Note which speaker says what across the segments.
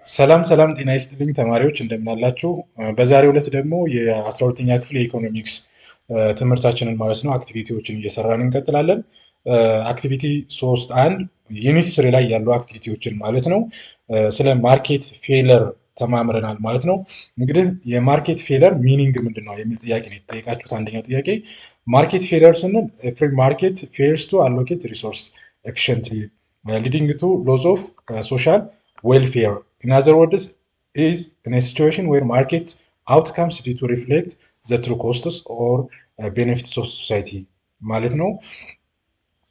Speaker 1: ሰላም ሰላም ጤና ይስጥልኝ ተማሪዎች እንደምን አላችሁ? በዛሬው ዕለት ደግሞ የ12ኛ ክፍል የኢኮኖሚክስ ትምህርታችንን ማለት ነው አክቲቪቲዎችን እየሰራን እንቀጥላለን። አክቲቪቲ 3.1 ዩኒት 3 ላይ ያሉ አክቲቪቲዎችን ማለት ነው ስለ ማርኬት ፌለር ተማምረናል ማለት ነው። እንግዲህ የማርኬት ፌለር ሚኒንግ ምንድን ነው የሚል ጥያቄ ነው የተጠየቃችሁት። አንደኛው ጥያቄ ማርኬት ፌለር ስንል ፍሪ ማርኬት ፌልስ ቱ አሎኬት ሪሶርስ ኤፊሽንትሊ ሊዲንግ ቱ ሎዝ ኦፍ ሶሻል welfare. In other words, is in a situation where market outcomes due to reflect the true costs or benefits of society ማለት ነው።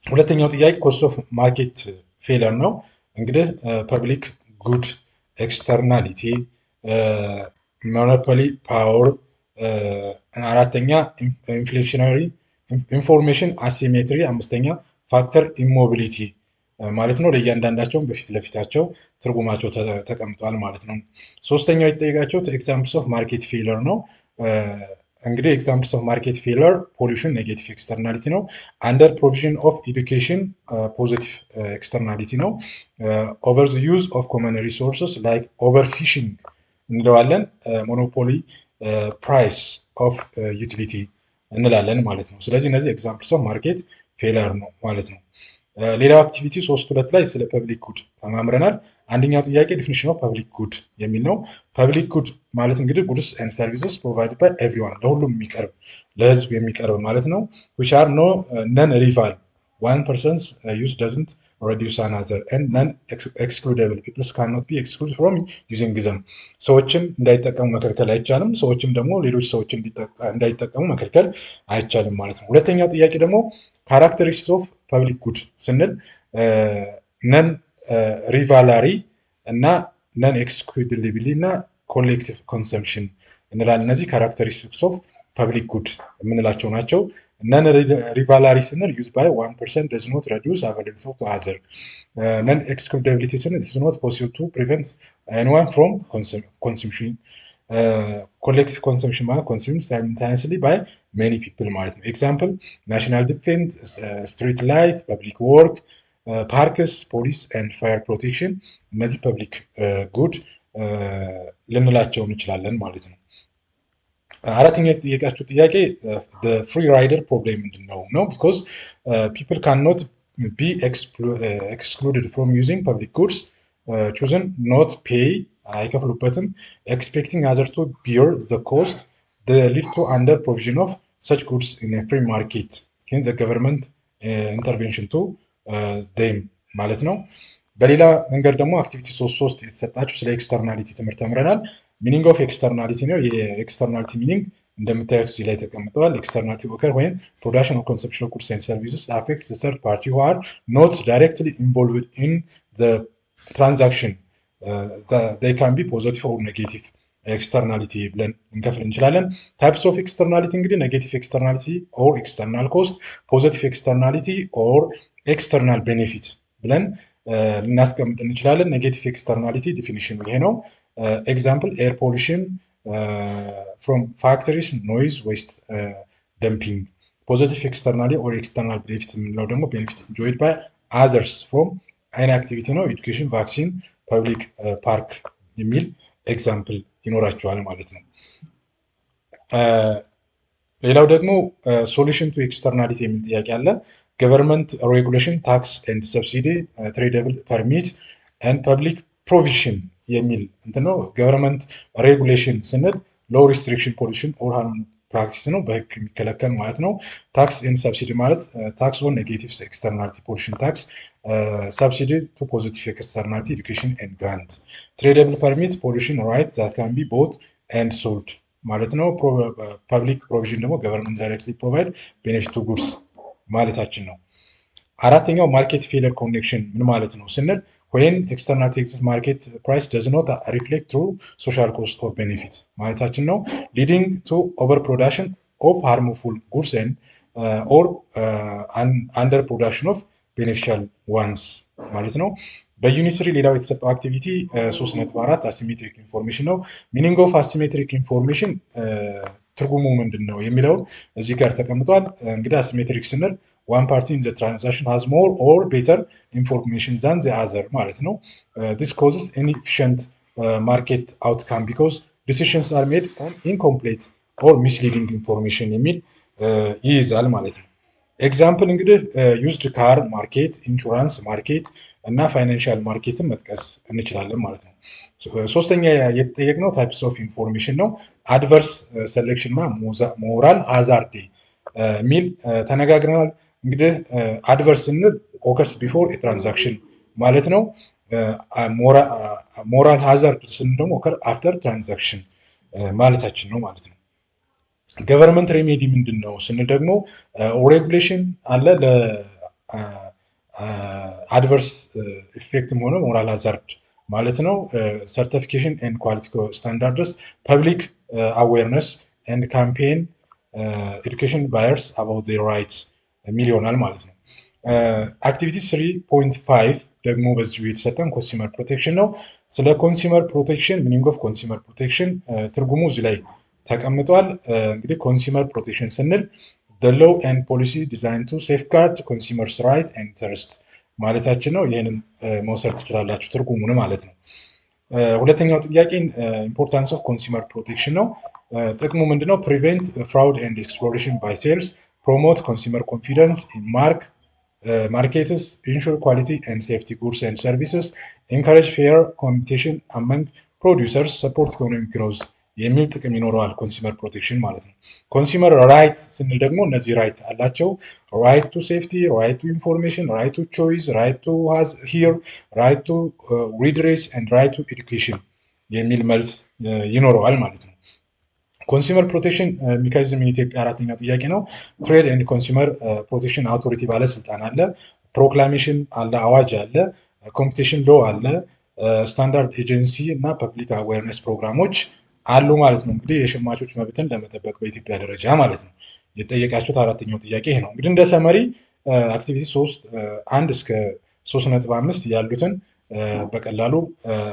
Speaker 1: ሁለተኛው ጥያቄ ኮስት ኦፍ ማርኬት ፌለር ነው። እንግዲህ ፐብሊክ ጉድ ኤክስተርናሊቲ፣ ሞኖፖሊ ፓወር፣ አራተኛ ኢንፍሌሽነሪ ኢንፎርሜሽን አሲሜትሪ፣ አምስተኛ ፋክተር ኢሞቢሊቲ ማለት ነው። ለእያንዳንዳቸውም በፊት ለፊታቸው ትርጉማቸው ተቀምጧል ማለት ነው። ሶስተኛው የተጠየቃችሁት ኤግዛምፕልስ ኦፍ ማርኬት ፌለር ነው። እንግዲህ ኤግዛምፕልስ ኦፍ ማርኬት ፌለር ፖሊሽን ኔጌቲቭ ኤክስተርናሊቲ ነው። አንደር ፕሮቪዥን ኦፍ ኤዱኬሽን ፖዚቲቭ ኤክስተርናሊቲ ነው። ኦቨር ዘ ዩዝ ኦፍ ኮመን ሪሶርስስ ላይክ ኦቨር ፊሽንግ እንለዋለን። ሞኖፖሊ ፕራይስ ኦፍ ዩቲሊቲ እንላለን ማለት ነው። ስለዚህ እነዚህ ኤግዛምፕልስ ኦፍ ማርኬት ፌለር ነው ማለት ነው። ሌላው አክቲቪቲ 3.2 ላይ ስለ ፐብሊክ ጉድ ተማምረናል። አንደኛው ጥያቄ ዲፊኒሽን ኦፍ ፐብሊክ ጉድ የሚል ነው። ፐብሊክ ጉድ ማለት እንግዲህ ጉድስ ኤንድ ሰርቪስስ ፕሮቫይድ ባይ ኤቭሪዋን ለሁሉም የሚቀርብ ለህዝብ የሚቀርብ ማለት ነው። which are no none rival one person's use doesn't reduce another and none excludable people cannot be excluded from using them ሰዎችን እንዳይጠቀሙ መከልከል አይቻልም፣ ሰዎችም ደግሞ ሌሎች ሰዎችን እንዳይጠቀሙ መከልከል አይቻልም ማለት ነው። ሁለተኛው ጥያቄ ደግሞ ካራክተሪስቲክስ ኦፍ ፐብሊክ ጉድ ስንል ነን ሪቫላሪ እና ነን ኤክስክሉዲቢሊ እና ኮሌክቲቭ ኮንሰምፕሽን እንላለን። እነዚህ ካራክተሪስቲክስ ኦፍ ፐብሊክ ጉድ የምንላቸው ናቸው። ነን ሪቫላሪ ስንል ዩዝ ባይ ዋን ፐርሰን ደዝ ኖት ረዲዩስ አቬለቢሊቲ ቱ አዘር። ነን ኤክስክሉዲቢሊቲ ስንል ኢትስ ኖት ፖሲብል ቱ ፕሪቨንት ኤኒዋን ፍሮም ኮንሰምፕሽን። ኮሌክቲቭ ኮንሰምፕሽን ማለት ኮንሱም ሳይምልታኒየስሊ ባይ ሜኒ ፒፕል ማለት ነው። ኤግዛምፕል ናሽናል ዲፌንስ፣ ስትሪት ላይት፣ ፐብሊክ ወርክ፣ ፓርክስ፣ ፖሊስ ኤንድ ፋየር ፕሮቴክሽን እነዚህ ፐብሊክ ጉድ ልንላቸው እንችላለን ማለት ነው። አራተኛ የጠየቃችሁ ጥያቄ ፍሪ ራይደር ፕሮብሌም ምንድን ነው? ቢኮዝ ፒፕል ካንኖት ቢ ኤክስክሉድድ ፍሮም ዩዚንግ ፐብሊክ ጉድስ ቹዝን ኖት ፔይ አይከፍሉበትም። ኤክስፔክቲንግ አዘር ቱ ቢር ዘ ኮስት ሊድ ቱ አንደር ፕሮቪዥን ኦፍ ሰች ጉድስ ኢን ፍሪ ማርኬት ሄንስ ዘ ገቨርንመንት ኢንተርቬንሽን ቱ ዴም ማለት ነው። በሌላ መንገድ ደግሞ አክቲቪቲ 3 የተሰጣችሁ ስለ ኤክስተርናሊቲ ትምህርት ተምረናል። ሚኒንግ ኦፍ ኤክስተርናሊቲ ነው። የኤክስተርናሊቲ ሚኒንግ እንደምታዩት እዚህ ላይ ተቀምጠዋል። ኤክስተርናሊቲ ኦከር ወይም ፕሮዳክሽን ኦፍ ኮንሰፕሽን ኦፍ ጉድስ ኤንድ ሰርቪስስ አፌክትስ ዘ ሰርድ ፓርቲ ሁ አር ኖት ዳይሬክትሊ ኢንቮልቭድ ኢን ዘ ትራንዛክሽን they can be positive or negative ኤክስተርናሊቲ ብለን እንከፍል እንችላለን። ታይፕስ ኦፍ ኤክስተርናሊቲ እንግዲህ ኔጌቲቭ ኤክስተርናሊቲ ኦር ኤክስተርናል ኮስት፣ ፖዚቲቭ ኤክስተርናሊቲ ኦር ኤክስተርናል ቤኔፊት ብለን ልናስቀምጥ እንችላለን። ኔጌቲቭ ኤክስተርናሊቲ ዲፊኒሽኑ ይሄ ነው። ኤግዛምፕል ኤር ፖሊሽን ፍሮም ፋክተሪስ፣ ኖይዝ፣ ዌስት ደምፒንግ። ፖዚቲቭ ኤክስተርናሊ ኦር ኤክስተርናል ቤኔፊት የምንለው ደግሞ ቤኔፊት ኢንጆይድ ባይ አዘርስ ፍሮም አይን አክቲቪቲ ነው። ኤዱኬሽን፣ ቫክሲን፣ ፐብሊክ ፓርክ የሚል ኤግዛምፕል ይኖራቸዋል ማለት ነው። ሌላው ደግሞ ሶሉሽን ቱ ኤክስተርናሊቲ የሚል ጥያቄ አለ። ገቨርንመንት ሬጉሌሽን፣ ታክስ ኤንድ ሰብሲዲ፣ ትሬደብል ፐርሚት ኤንድ ፐብሊክ ፕሮቪዥን የሚል እንትን ነው። ገቨርንመንት ሬጉሌሽን ስንል ሎው ሪስትሪክሽን ፖሊሽን ኦር ሃርም ፕራክቲስ ነው፣ በህግ የሚከለከል ማለት ነው። ታክስ ኤንድ ሰብሲዲ ማለት ታክስ ኦን ኔጌቲቭ ኤክስተርናሊቲ ፖሊሽን ታክስ፣ ሰብሲዲ ቱ ፖዚቲቭ ኤክስተርናሊቲ ኤዱኬሽን ኤንድ ግራንት። ትሬደብል ፐርሚት ፖሊሽን ራይት ዛት ካን ቢ ቦት ኤንድ ሶልድ ማለት ነው። ፐብሊክ ፕሮቪዥን ደግሞ ገቨርንመንት ዳይሬክትሊ ፕሮቫይድ ቤኔፊት ቱ ጉድስ ማለታችን ነው። አራተኛው ማርኬት ፌለር ኮኔክሽን ምን ማለት ነው ስንል ወይን ኤክስተርናል ኤግዚት ማርኬት ፕራይስ ደዝ ኖት ሪፍሌክት ትሩ ሶሻል ኮስት ኦር ቤኔፊት ማለታችን ነው። ሊዲንግ ቱ ኦቨር ፕሮዳክሽን ኦፍ ሃርምፉል ጉድስ ኤንድ ኦር አንደር ፕሮዳክሽን ኦፍ ቤኔፊሻል ዋንስ ማለት ነው። በዩኒት 3 ሌላው የተሰጠው አክቲቪቲ 3.4 አሲሜትሪክ ኢንፎርሜሽን ነው። ሚኒንግ ኦፍ አሲሜትሪክ ኢንፎርሜሽን ትርጉሙ ምንድን ነው የሚለውን እዚህ ጋር ተቀምጧል። እንግዲህ አሲሜትሪክ ስንል ዋን ፓርቲ ኢን ዘ ትራንዛክሽን ሃዝ ሞር ኦር ቤተር ኢንፎርሜሽን ዛን ዘ አዘር ማለት ነው። ዲስ ኮዝስ ኢንኤፊሽንት ማርኬት አውትካም ቢኮዝ ዲሲሽንስ አር ሜድ ኦን ኢንኮምፕሌት ኦር ሚስሊዲንግ ኢንፎርሜሽን የሚል ይይዛል ማለት ነው። ኤግዛምፕል እንግዲህ ዩዝድ ካር ማርኬት፣ ኢንሹራንስ ማርኬት እና ፋይናንሻል ማርኬትን መጥቀስ እንችላለን ማለት ነው። ሶስተኛ የተጠየቅነው ታይፕስ ኦፍ ኢንፎርሜሽን ነው። አድቨርስ ሴሌክሽን እና ሞራል ሃዛርድ የሚል ተነጋግረናል። እንግዲህ አድቨርስ ስንል ኦከርስ ቢፎር ትራንዛክሽን ማለት ነው። ሞራል ሃዛርድ ስንል ደግሞ ኦከር አፍተር ትራንዛክሽን ማለታችን ነው ማለት ነው። ገቨርንመንት ሬሜዲ ምንድን ነው ስንል ደግሞ ሬጉሌሽን አለ ለአድቨርስ ኢፌክትም ሆነ ሞራል ሃዛርድ ማለት ነው። ሰርቲፊኬሽን ኤንድ ኳሊቲ ስታንዳርድስ፣ ፐብሊክ አዌርነስ ኤንድ ካምፔን ኤዱኬሽን ባየርስ አባውት ዜር ራይትስ የሚል ይሆናል ማለት ነው። አክቲቪቲ 3.5 ደግሞ በዚሁ የተሰጠን ኮንሱመር ፕሮቴክሽን ነው። ስለ ኮንሱመር ፕሮቴክሽን ሚኒንግ ኦፍ ኮንሱመር ፕሮቴክሽን ትርጉሙ እዚህ ላይ ተቀምጧል። እንግዲህ ኮንሱመር ፕሮቴክሽን ስንል the law and policy designed to safeguard consumers right and interest ማለታችን ነው። ይህንን መውሰድ ትችላላችሁ ትርጉሙን ማለት ነው። ሁለተኛው ጥያቄ ኢምፖርታንስ ኦፍ ኮንሱመር ፕሮቴክሽን ነው። ጥቅሙ ምንድነው? ፕሪቨንት ፍራውድ ኤንድ ኤክስፕሎሬሽን ባይ ሴልስ፣ ፕሮሞት ኮንሱመር ኮንፊደንስ ኢን ማርኬትስ፣ ኢንሹር ኳሊቲ ኤንድ ሴፍቲ ጉድስ ኤንድ ሰርቪስስ፣ ኤንካሬጅ ፌር ኮምፒቲሽን አመንግ ፕሮዲውሰርስ፣ ሰፖርት ኢኮኖሚክ ግሮዝ የሚል ጥቅም ይኖረዋል ኮንሱመር ፕሮቴክሽን ማለት ነው። ኮንሱመር ራይት ስንል ደግሞ እነዚህ ራይት አላቸው። ራይት ቱ ሴፍቲ፣ ራይት ቱ ኢንፎርሜሽን፣ ራይት ቱ ቾይስ፣ ራይት ቱ ሂር፣ ራይት ቱ ሪድሬስ ኤንድ ራይት ቱ ኤዱኬሽን የሚል መልስ ይኖረዋል ማለት ነው። ኮንሱመር ፕሮቴክሽን ሜካኒዝም የኢትዮጵያ አራተኛው ጥያቄ ነው። ትሬድ ኤንድ ኮንሱመር ፕሮቴክሽን አውቶሪቲ ባለስልጣን አለ፣ ፕሮክላሜሽን አለ፣ አዋጅ አለ፣ ኮምፒቲሽን ሎ አለ፣ ስታንዳርድ ኤጀንሲ እና ፐብሊክ አዌርነስ ፕሮግራሞች አሉ ማለት ነው። እንግዲህ የሸማቾች መብትን ለመጠበቅ በኢትዮጵያ ደረጃ ማለት ነው። የጠየቃችሁት አራተኛው ጥያቄ ይሄ ነው። እንግዲህ እንደ ሰመሪ አክቲቪቲ 1 እስከ 3.5 ያሉትን በቀላሉ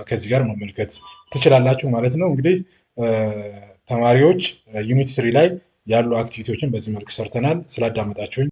Speaker 1: ከዚህ ጋር መመልከት ትችላላችሁ ማለት ነው። እንግዲህ ተማሪዎች ዩኒት 3 ላይ ያሉ አክቲቪቲዎችን በዚህ መልክ ሰርተናል። ስላዳመጣችሁኝ